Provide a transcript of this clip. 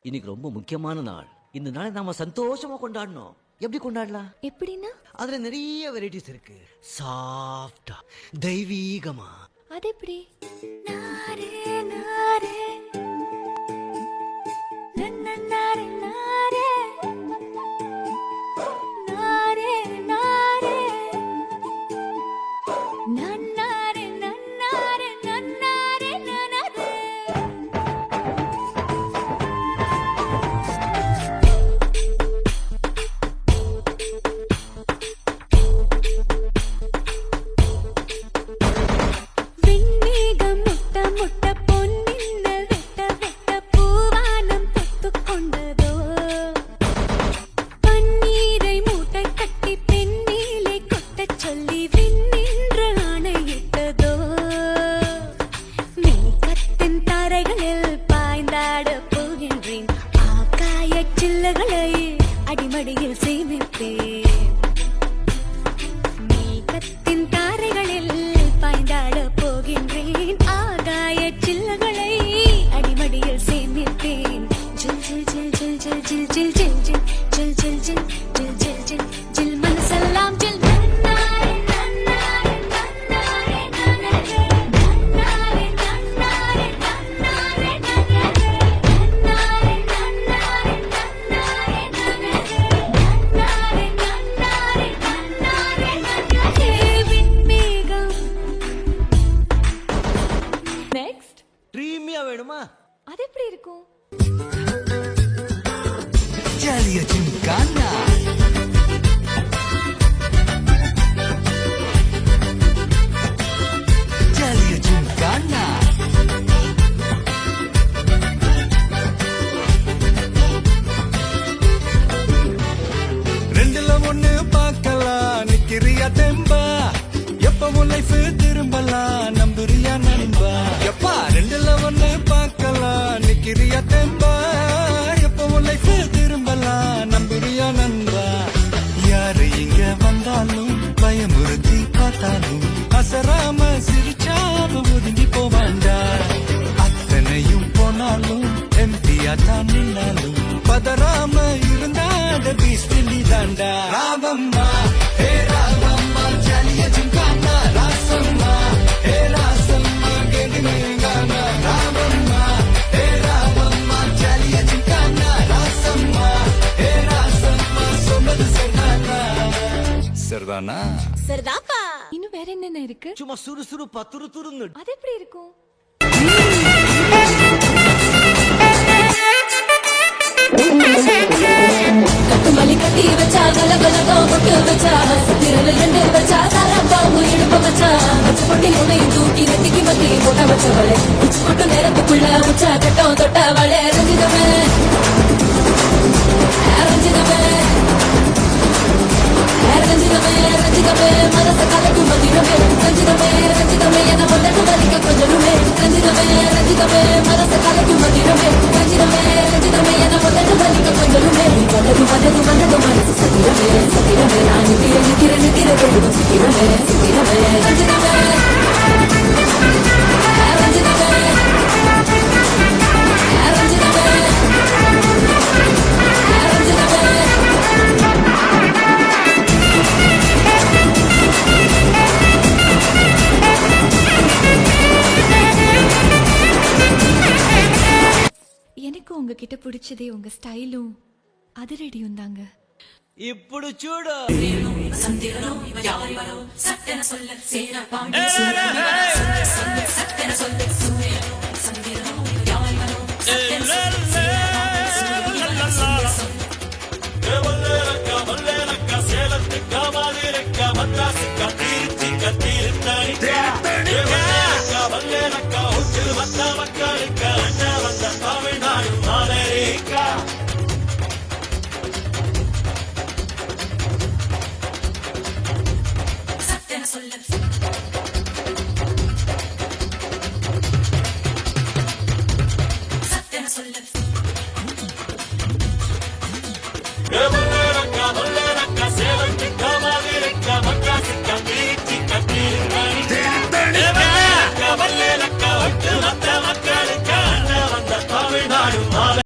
இன்னைக்கு ரொம்ப முக்கியமான நாள். இந்த நாளை நாம சந்தோஷமா கொண்டாடணும். எப்படி கொண்டாடலாம்? எப்படின்னா? அதுல நிறைய வெரைட்டிஸ் இருக்கு. சாஃப்டா, தெய்வீகமா. அது எப்படி? அடிமடியில் சேமிப்பேன். மேகத்தின் தாரைகளில் பாய்ந்தாட போகின்றேன். ஆகாய சில்லகளை அடிமடியில் சேமிப்பேன். ஜில் ஜில் ஜில் ஜில் ஜில் ஜில் ஜில் ஜில் ஜில் ஜில் ஜில் ஜில் ஜில் ஜில் ஜில் ஜில் மனசெல்லாம் ஜில். ட்ரீமியா வேணுமா? அது எப்படி இருக்கும்? ஜாலியா ஜிம்கானா ஜாலியா ஜிம்கானா ரெண்டுல ஒண்ணு பார்க்கலாம். நிக்கிறியா தெம்பா? எப்பவும் லைஃப் திரும்பலாம். நம்புறியா நண்பா? எப்பா ரெண்டுல ஒண்ணு பார்க்கலாம். நிக்கிறியா தெம்பா? எப்பவும் லைஃப் திரும்பலாம். நம்புறியா நண்பா? யாரு இங்க வந்தாலும் பயமுறுத்தி பார்த்தாலும் அசராம சிரிச்சாம ஒதுங்கி போவாண்டா. அத்தனையும் போனாலும் எம்டியா தான் நின்னாலும் பதறாம இருந்தாட பீஸ்டிலி தாண்டா. ராவம்மா ஹே ராவம்மா ஜாலியா ஜிம்கானா. ராசம்மா ஹே ராசம்மா கேடினேங்கானா. ராவம்மா ஹே ராவம்மா ஜாலியா ஜிம்கானா. ராசம்மா ஹே ராசம்மா சொன்னது சரிதானா? சரிதானா? சரிதாப்பா. இன்னும் வேற என்னென்ன இருக்கு? சும்மா சுறுசுறுப்பா துரு துருன்னு. அது எப்படி இருக்கும்? கட்டுமலி கட்டி வச்சா கலகலகோ பொட்டு வச்சா திரள் ரெண்டு வச்சா சாரப்பாம்பு இடுப்ப வச்சா வச்சு பொட்டி முனையும் தூக்கி நெத்திக்கு மத்தி போட்ட வச்சவளே உச்சு கொட்டு நேரத்துக்குள்ள உச்சா கட்டம் தொட்டவளே. ரஞ்சிதமே ரஞ்சிதமே ரஞ்சிதமே ரஞ்சிதமே மனச கலக்கும் மதிரமே. ரஞ்சிதமே ரஞ்சிதமே என ஒன்று வலிக்க கொஞ்சமே. ரஞ்சிதமே ரஞ்சிதமே மனச கலக்கும் மதிரமே. ரஞ்சிதமே ரஞ்சிதமே என ஒன்று வலிக்க கொஞ்சமே. வந்தது வந்தது வந்தது மனசு சத்திரமே சத்திரமே. நான் நிக்கிற நிக்கிற நிக்கிற வெறும் சித்திரமே சித்திரமே. ரஞ்சிதமே ரஞ்சிதமே ரஞ்சிதமே ரஞ்சிதமே. எனக்கு உங்ககிட்ட பிடிச்சதே உங்க ஸ்டைலும் அதிரடியும் தாங்க. ఇప్పుడు చూడు மத்தாவக்க